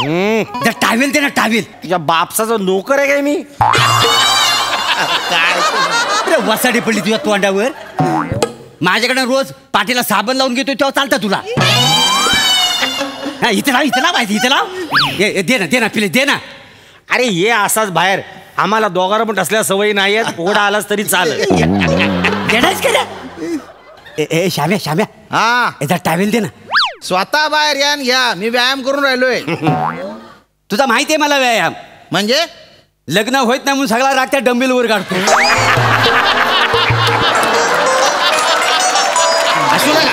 जर टावेल दे ना, टावेल. तुझ्या बापसाचा नोकर आहे काय मी? अरे वसाडी पडली तुझ्या तोंडावर. माझ्याकडे रोज पाठीला साबण लावून घेतो तेव्हा चालतं तुला. इथे लाव, इथे लाव, इथे लाव. दे ना प्लीज, दे ना. अरे ये असाच बाहेर, आम्हाला दोघांना पण असल्या सवयी नाही आहेत. पोडा आलास तरी चालेल. देणारच का? ए श्याम्या, श्याम्या, हा जर टावेल दे ना. स्वतः बाहेर या न घ्या, मी व्यायाम करून राहिलोय. तुझा माहिती आहे मला व्यायाम. म्हणजे लग्न होत नाही म्हणून सगळा राग त्या डंबेलवर काढतो. असू नका.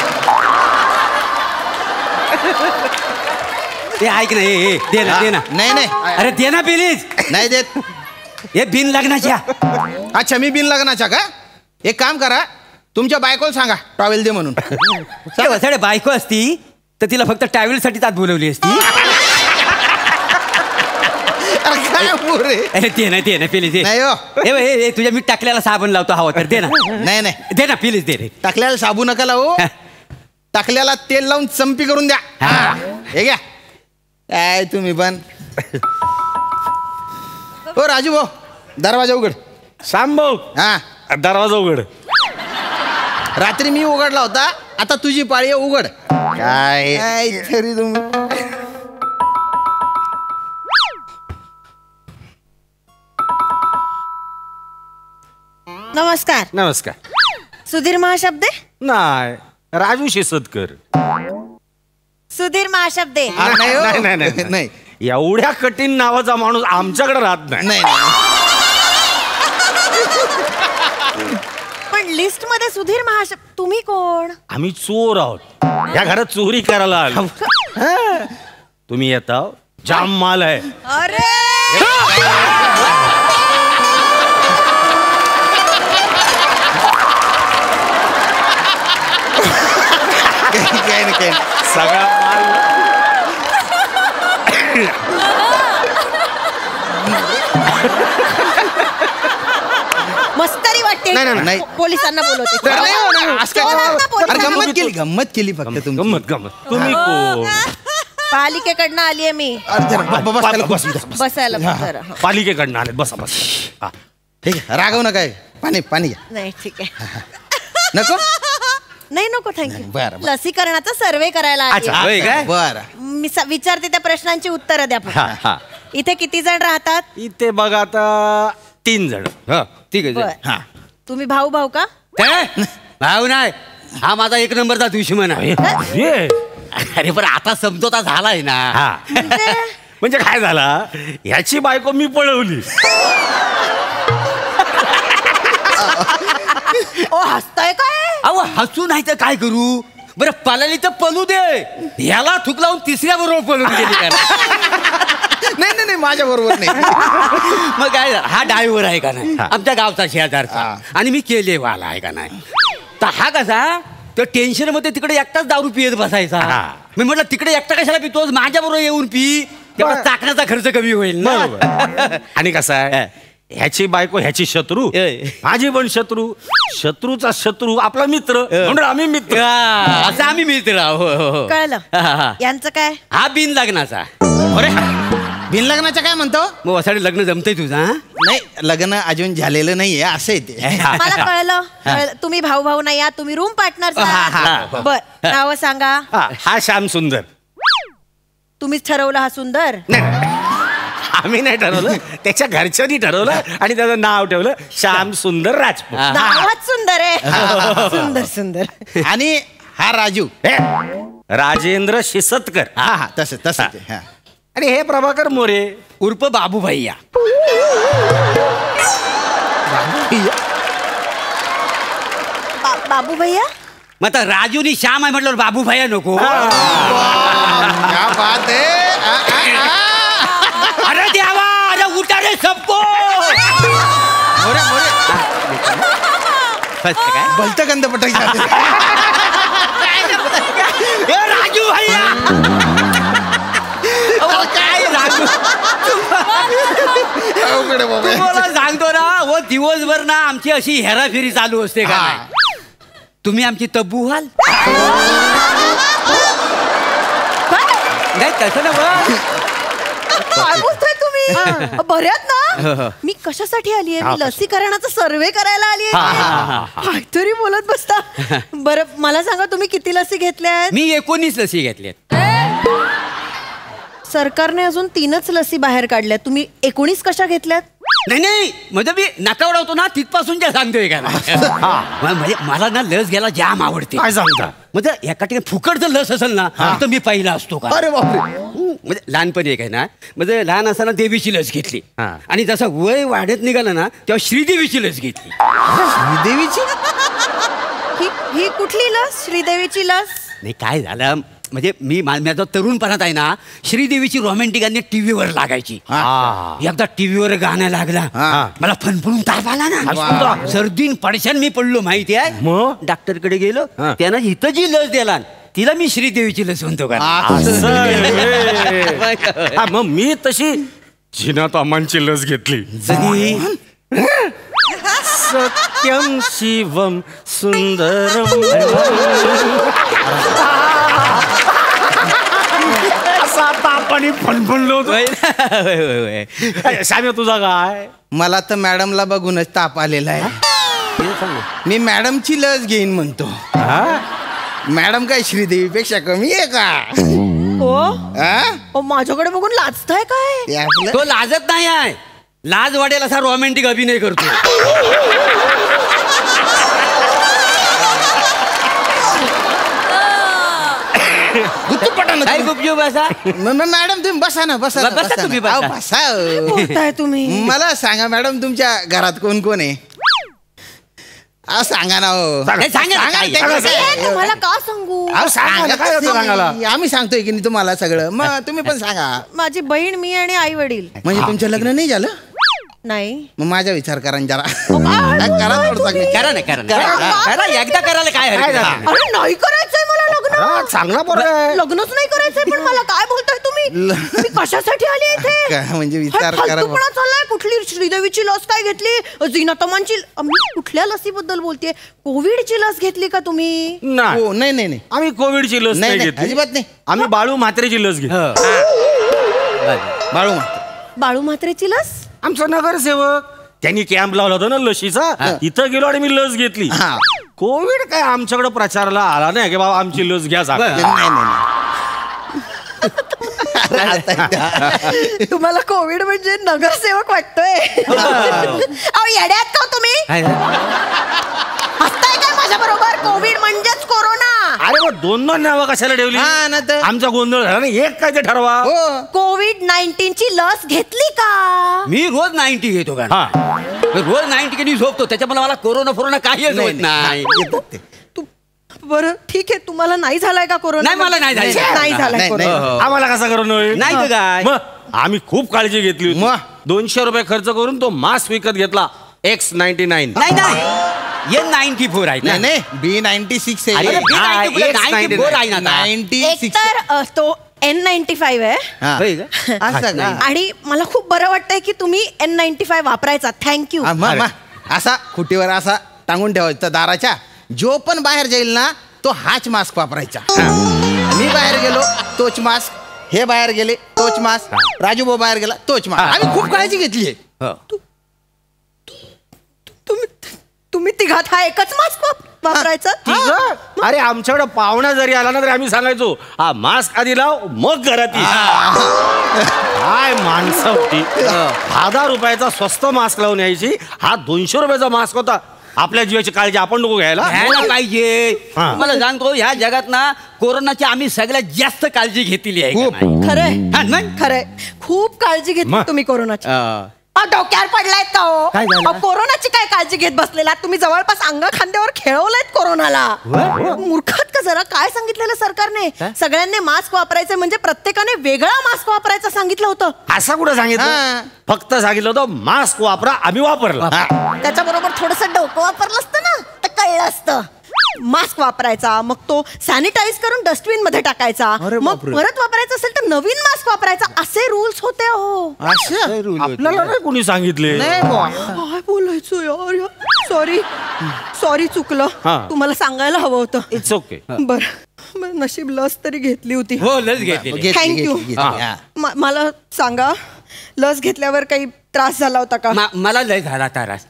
ते ऐक ना, दे ना, दे ना. नाही नाही, अरे दे ना प्लीज. नाही देत. हे बिन लग्नाच्या. अच्छा, मी बिन लग्नाच्या का? एक काम करा, तुमच्या बायकोला सांगा टॉवेल दे म्हणून. साडे बायको असती तर तिला फक्त टॅवेल साठी तात बोलवली असती. काय पोरे? अरे दे ना प्लीज. नाही हो. तुझ्या मी टाकल्याला साबण लावतो हवा तर दे ना. नाही नाही, दे ना प्लीज, दे रे. टाकल्याला साबू नका लावू, टाकल्याला तेल लावून चंपी करून द्या. हे घ्या. काय तुम्ही पण. हो राजू भाऊ, दरवाजा उघड. श्याम भाऊ, हा, दरवाजा उघड. रात्री मी उघडला होता, आता तुझी पाळी आहे, उघड. काय तरी तुम्ही. नमस्कार. नमस्कार. सुधीर महाशब्दे. नाही, राजू शिसतकर. सुधीर महाशब्दे. नाही हो. नाही, नाही, नाही, नाही एवढ्या कठीण नावाचा माणूस आमच्याकडे राहत नाही. नाही. पण लिस्ट मध्ये सुधीर महाशब्द. तुम्ही कोण? आम्ही चोर आहोत, या घरात चोरी करायला आलो. तुम्ही येता, जाम माल आहे. अरे काय नाही, काय नाही. सगळा माल. मस्करी वाटते. नाही, नाही, नाही. पोलिसांना बोलवते. नाही, नाही, नाही, असं काय चोरांना नाही. अरे पोलिसांना. गंमत केली फक्त तुमची. गमत. तुम्ही कोण? पालिकेकडनं आलीये मी. अरे जरा बस, त्याला बस. बसायला जरा. पालिकेकडनं आले. बसा बस. हा. ठीक आहे, रागव नका. पाणी घ्या. नाही ठीक आहे. नको. नाही नको, थँक्यू. बरं. लसीकरणाचा सर्वे करायला अच्छा, आलीये. होय काय? बरं. मी विचारते त्या प्रश्नांची उत्तरं द्या हा, फक्त. हा. इथे किती जण राहतात? इथे बघा आता 3 जण. ठीक आहे. बर. हा. तुम्ही भाऊ का? भाऊ नाही, हा माझा एक नंबरचा दुश्मन आहे. ये. अरे पण आता समजोता झालाय ना. हा. म्हणजे काय झाला, ह्याची बायको मी पळवली. ओ हसताय काय? अहो हसू नाही तर काय करू. बरं पळाली तर पळू दे. ह्याला थुक लावून तिसऱ्या बरोबर पळून गेली का? नाही माझ्या बरोबर नाही. मग काय झालं? हा ड्रायव्हर आहे का नाही, आमच्या गावचा शेजारचा, हा. आणि मी केलेवाला आहे का नाही. तर हा कसा तो टेन्शन मध्ये तिकडे एकटाच दारू पियत बसायचा. मी म्हटलं तिकडे एकटा कशाला पितोस, माझ्या बरोबर येऊन पी, तेव्हा चाकण्याचा खर्च कमी होईल ना. आणि कसं आहे, ह्याची बायको ह्याची शत्रू, माझी पण शत्रू, शत्रूचा शत्रू आपला मित्र, म्हणून आम्ही मित्र. असं आम्ही मित्र आहोत. कळलं. यांचं काय? हा बिन लग्नाचा. अरे बिन लग्नाचं काय म्हणतो? मग वसाडी लग्न जमतंय तुझा? नाही, लग्न अजून झालेलं नाहीये, असं आहे ते. मला कळलं. तुम्ही भाऊ नाही आहात, तुम्ही रूम पार्टनर. बर, नाव सांगा. हा श्याम सुंदर. तुम्हीच ठरवलं हा सुंदर? आम्ही नाही ठरवलं, त्याच्या घरच्यांनी ठरवलं आणि त्याचं नाव ठेवलं श्याम सुंदर राजपूत. नावच सुंदर आहे. सुंदर. आणि हा राजू, राजेंद्र शिसतकर. हा तसं. आणि हे प्रभाकर मोरे उर्फ बाबू भैया. बाबू भैया. मग आता राजूनी श्याम आहे म्हटलं बाबू भैया नको. क्या बात आहे. अरे देवा, अरे उठा रे सबको. मोरे काय भलत गंध पटक. राजू भैया. काय राजू, तुम्हाला सांगतो ना, वो दिवसभर ना आमची अशी हेराफेरी चालू असते का नाही. तुम्ही आमची तब्बू व्हाल. नाही तसं ना. काय बोलताय तुम्ही बऱ्यात ना मी कशासाठी आलीये मी लसीकरणाचा सर्वे करायला आलीये काहीतरी बोलत बसता बरं मला सांगा तुम्ही किती लसी घेतल्या मी 19 लसी घेतल्यात. सरकारने अजून 3च लसी बाहेर काढल्या तुम्ही 19 कशा घेतल्यात नाही म्हणजे मी नका उडवतो ना तिथपासून ज्या सांगतोय का म्हणजे मला ना लस घ्यायला जाम आवडते. काय सांगता? म्हणजे एका ठिकाणी फुकट जर लस असेल ना तर मी पहिला असतो का. अरे बापरे. म्हणजे लहानपणी एक आहे ना म्हणजे लहान असताना देवीची लस घेतली हा. आणि जसं वय वाढत निघालं ना तेव्हा श्रीदेवीची लस घेतली. देवीची ही कुठली लस श्रीदेवीची लस नाही काय झालं म्हणजे मी माझा तरुणपणात आहे ना श्रीदेवीची रोमॅन्टिक गाणी टीव्हीवर लागायची. एकदा टीव्हीवर गाणं लागला मला फणफणून ताप आला ना सर्दीन पडशान मी पडलो माहिती आहे. मग डॉक्टरकडे गेलो त्यानं इथं जी लस दिला तिला मी श्रीदेवीची लस म्हणतो का. मग मी तशी जिनात अम्मांची लस घेतली. सत्यम शिवम सुंदरम असा तापाने फणफणलो शाम्या तुझा काय. मला तर मॅडमला बघूनच ताप आलेला आहे. मी मॅडमची लस घेईन म्हणतो. मॅडम काय श्रीदेवी पेक्षा कमी आहे का. माझ्याकडे बघून लाजताय काय ते आपलं तो लाजत नाही आहे लाज वाटेल असा रोमॅन्टिक अभिनय करतो. काय गुपचूप असा मॅडम तुम्ही बसा ना बसा बसा तुम्ही, ना. बसा. अहो, बसा बोलताय तुम्ही मला सांगा मॅडम तुमच्या घरात कोण कोण आहे. सांगा ना हो. नाही, सांगा ना, काय आहे? त्याच्यासाठी- तुम्हाला का सांगू अहो, सांगा काय होतं सांगायला? आम्ही सांगतोय की नाही तुम्हाला सगळं मग तुम्ही पण सांगा. माझी बहीण मी आणि आई वडील म्हणजे तुमचं लग्न नाही झालं नाही मग माझा विचार करा ना जरा. करा थोडंसं. करा ना करा एकदा करायला काय हरकत आहे? अरे नाही करायचंय मला लग्न चांगला बरं लग्नच नाही करायचंय पण मला काय बोलताय तुम्ही मी कशासाठी आली इथे काय म्हणजे विचार करा. फालतूपणा चाललाय कुठली श्रीदेवीची लस काय घेतली झिनातमांची मी कुठल्या लसीबद्दल बोलतेय कोविडची लस घेतली का तुम्ही नाही हो नाही नाही नाही आम्ही कोविडची लस नाही, नाही नाही, घेतली. अजिबात नाही. आम्ही बाळू म्हात्रेची लस घेतली. बाळू बाळू म्हात्रेची लस आमचा नगरसेवक त्यांनी कॅम्प लावला होता ना लशीचा इथं गेलो आणि मी लस घेतली. हा. कोविड काय आमच्याकडे प्रचाराला आला नाही की बाबा आमची लस घ्या सांगा. नाही नाही तुम्हाला कोविड म्हणजे नगरसेवक वाटतोय अहो येड्यात का तुम्ही हसताय काय माझ्या बरोबर कोविड म्हणजेच कोरोना अरे मग दोन नावं कशाला ठेवली. हा ना तर. आमचा गोंधळ झाला ना एक काय ते ठरवा. हो कोविड-19 ची लस घेतली का मी रोज 90 घेतो का हा रोज 90 घेऊन झोपतो त्याच्यामुळे मला कोरोना काही होत नाही. बरं ठीक आहे तुम्हाला नाही झालाय का कोरोना नाही, मला नाही झालाय. नाही झालाय नाही, कोरोना. नाही. आम्हाला कसा करून होईल? नाही तर काय मग आम्ही खूप काळजी घेतली होती. मग? 200 रुपये खर्च करून तो मास्क विकत घेतला X99. नाही N94 आहे नाही नाही B96 अरे, आहे. B94 आहे ना आता. 96 एक तर तो N95 आहे हा. होय का? असं का? आणि मला खूप बरं वाटतंय की तुम्ही N95 वापरायचा थँक्यू हा, मग, मग. असा खुटीवर असा टांगून ठेवायचा दाराच्या जो पण बाहेर जाईल ना तो हाच मास्क वापरायचा. मी बाहेर गेलो तोच मास्क हे बाहेर गेले तोच मास्क राजूभाऊ बाहेर गेला तोच मास्क आम्ही खूप काळजी घेतली. तुम्ही तिघात हा एकच मास्क वापरायचा तिघं? अरे आमच्याकडे पाहुणा जरी आला ना तरी आम्ही सांगायचो हा मास्क आधी लाव मग घरात ये. काय माणसं होती. 1000 रुपयाचा स्वस्त मास्क लावून यायची हा 200 रुपयाचा मास्क होता. आपल्या जीवाची काळजी आपण नको घ्यायला पाहिजे. हा. मला सांगतो ह्या जगात ना कोरोनाची आम्ही सगळ्यात जास्त काळजी घेतली आहे खूप. का नाही? खरंय खरंय खूप काळजी घेतली मग? तुम्ही कोरोनाची अं, डोक्यावर पडलायत का हो काय झालं? अहो, कोरोनाची काय काळजी घेत बसलेला तुम्ही जवळपास अंग खांद्यावर खेळवलंयत कोरोनाला मूर्खात का जरा काय सांगितलेलं सरकारने सगळ्यांनी मास्क वापरायचं म्हणजे प्रत्येकाने वेगळा मास्क वापरायचं सांगितलं होतं असं कुठं सांगितलं फक्त सांगितलं होतं मास्क वापरा आम्ही वापरला. त्याच्याबरोबर थोडस डोकं वापरलं असतं ना तर कळलं असतं. मास्क वापरायचा मग तो सॅनिटाईज करून डस्टबिन मध्ये टाकायचा अरे मग बापरे. परत वापरायचा असेल तर नवीन मास्क वापरायचा असे रूल्स होते हो असं आपल्याला नाही कोणी सांगितले. नाही बुवा. काय बोलायचो यार सॉरी चुकलं. हा. तुम्हाला सांगायला हवं होतं. It's okay. बरं नशीब लस तरी घेतली होती. हो लस घेतली. थँक्यू. हा. मला सांगा लस घेतल्यावर काही त्रास झाला होता का? मला लय झाला त्रास.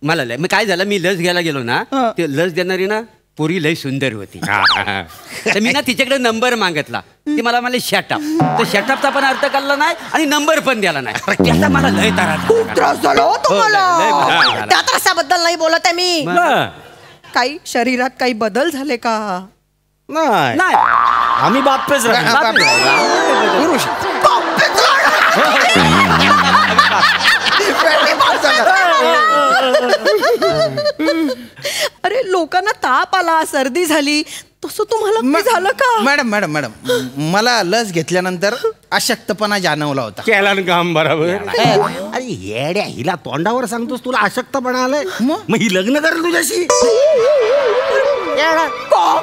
मला लय मग काय झालं, मी लस घ्यायला गेलो ना, हा. ते लस देणारी ना पोरी लय सुंदर होती. तर मी ना तिच्याकडे नंबर मागितला. ती मला म्हणले शटअप. तर शटअपचा पण अर्थ कळला नाही आणि नंबर पण द्याला नाही. त्याचा मला लय खूप त्रास झाला हो तुम्हाला. लय त्रास झाला. त्या त्रासाबद्दल नाही बोलत आहे मी. बर. काही शरीरात काही बदल झाले का? नाही नाही. आम्ही बाप्पेच राहतो. पुरुष अरे लोकांना ताप आला सर्दी झाली तसं तुम्हाला काही झालं का? मॅडम मॅडम मॅडम मला लस घेतल्यानंतर अशक्तपणा जाणवला होता. केला ना काम बरोबर. अरे येड्या, हिला तोंडावर सांगतोस तुला अशक्तपणा आलाय. मग ही लग्न करेल तुझ्याशी. का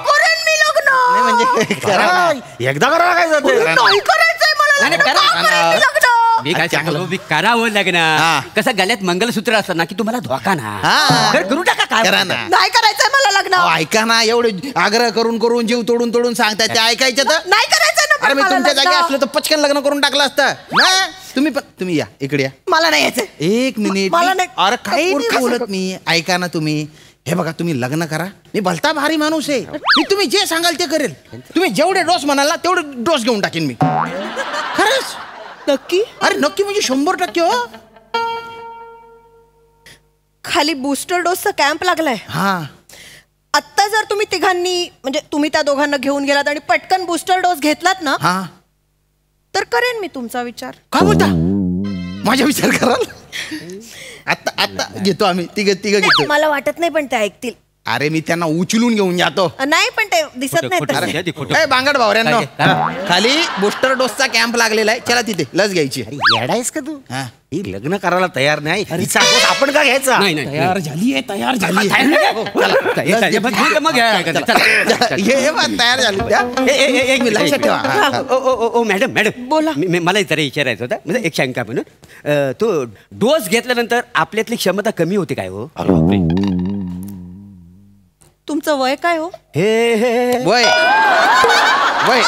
करेन मी लग्न? नाही म्हणजे करा ना. एकदा करायला काय जाते. नाही करायचंय मला नाही, लग्न. करा. का करेन मी लग्न? मी काय सांगतो, मी करावं लग्न. हा. कसं गळ्यात मंगलसूत्र असतं ना की तुम्हाला धोका ना. हा. तर करू टाका काय करा ना. नाही करायचंय मला लग्न. अहो, ऐका ना, एवढे आग्रह करून करून जीव तोडून तोडून सांगताय ते ऐकायचं तर. नाही करायचंय ना पण अरे मी मला तुमच्या लग्न. जागी असलं तर पटकन लग्न करून टाकलं असतं ना. तुम्ही या इकडे या. मला नाही यायचंय. एक मिनिट मला नाही. अरे काही नाही मूर्ख बोलत मी. ऐका ना तुम्ही. हे बघा तुम्ही लग्न करा. मी भलता भारी माणूस आहे. मी तुम्ही जे सांगाल ते करेल. तुम्ही जेवढे डोस म्हणाल ना तेवढे डोस घेऊन टाकेन मी. खरंच. नक्की? अरे नक्की म्हणजे 100% हो. खाली बूस्टर डोसचा कॅम्प लागलाय. हा आत्ता जर तुम्ही तिघांनी म्हणजे तुम्ही त्या दोघांना घेऊन गेलात आणि पटकन बूस्टर डोस घेतलात ना हा तर करेन मी तुमचा विचार. काय बोलता. माझा विचार कराल. आता आता घेतो आम्ही तिघ घेतो. मला वाटत नाही पण ते ऐकतील. अरे मी त्यांना उचलून घेऊन जातो. नाही पण ते दिसत नाही खोटं- तसे. खोटं- खोटं- खोटं. ए बांगड भावऱ्यांनो, काय? खाली बूस्टर डोसचा कॅम्प लागलेला आहे. चला तिथे लस घ्यायची. येडायस का तू. हा. ही लग्न करायला तयार नाही. हिचा डोस आपण का घ्यायचा. नाही नाही तयार झालीये. मग घ्या, चला. हे बघ, तयार झाली त्या. एक मिनिट लक्षात ठेवा. हा, हा. ओ मॅडम मॅडम बोला. मला जरा विचारायचं होतं म्हणजे एक शंका म्हणून तो डोस घेतल्यानंतर आपल्यातली क्षमता कमी होते काय हो. तुमचं वय काय हो? हे वय वय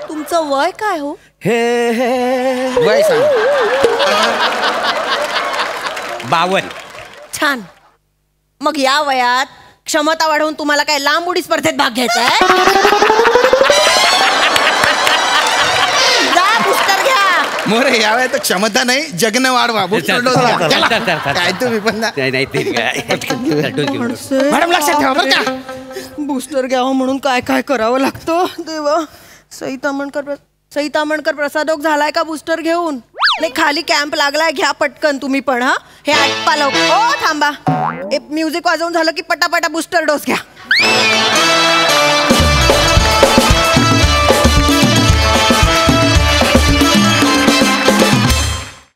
तुमचं वय काय हो? हे वय सांग. 52. छान. मग या वयात क्षमता वाढवून तुम्हाला काय लांब उडी स्पर्धेत भाग घ्यायचा आहे? जा बूस्टर घ्या. मोरे यावेळी तर क्षमता नाही जगणं वाढवा. बूस्टर डोस घ्या. चल, चला. चल, चल, चल. काय तुम्ही पण ना. नाही ते काय मॅडम लक्षात ठेवा बरं का. बूस्टर घ्यावं म्हणून काय काय करावं लागतं देवा. सई तामणकर प्रसादोक झालाय का बूस्टर घेऊन? नाही खाली कॅम्प लागलाय घ्या पटकन तुम्ही पण. हा हे आटपा लवकर. हो थांबा. म्युझिक वाजवून झालं की पटापटा बूस्टर डोस घ्या.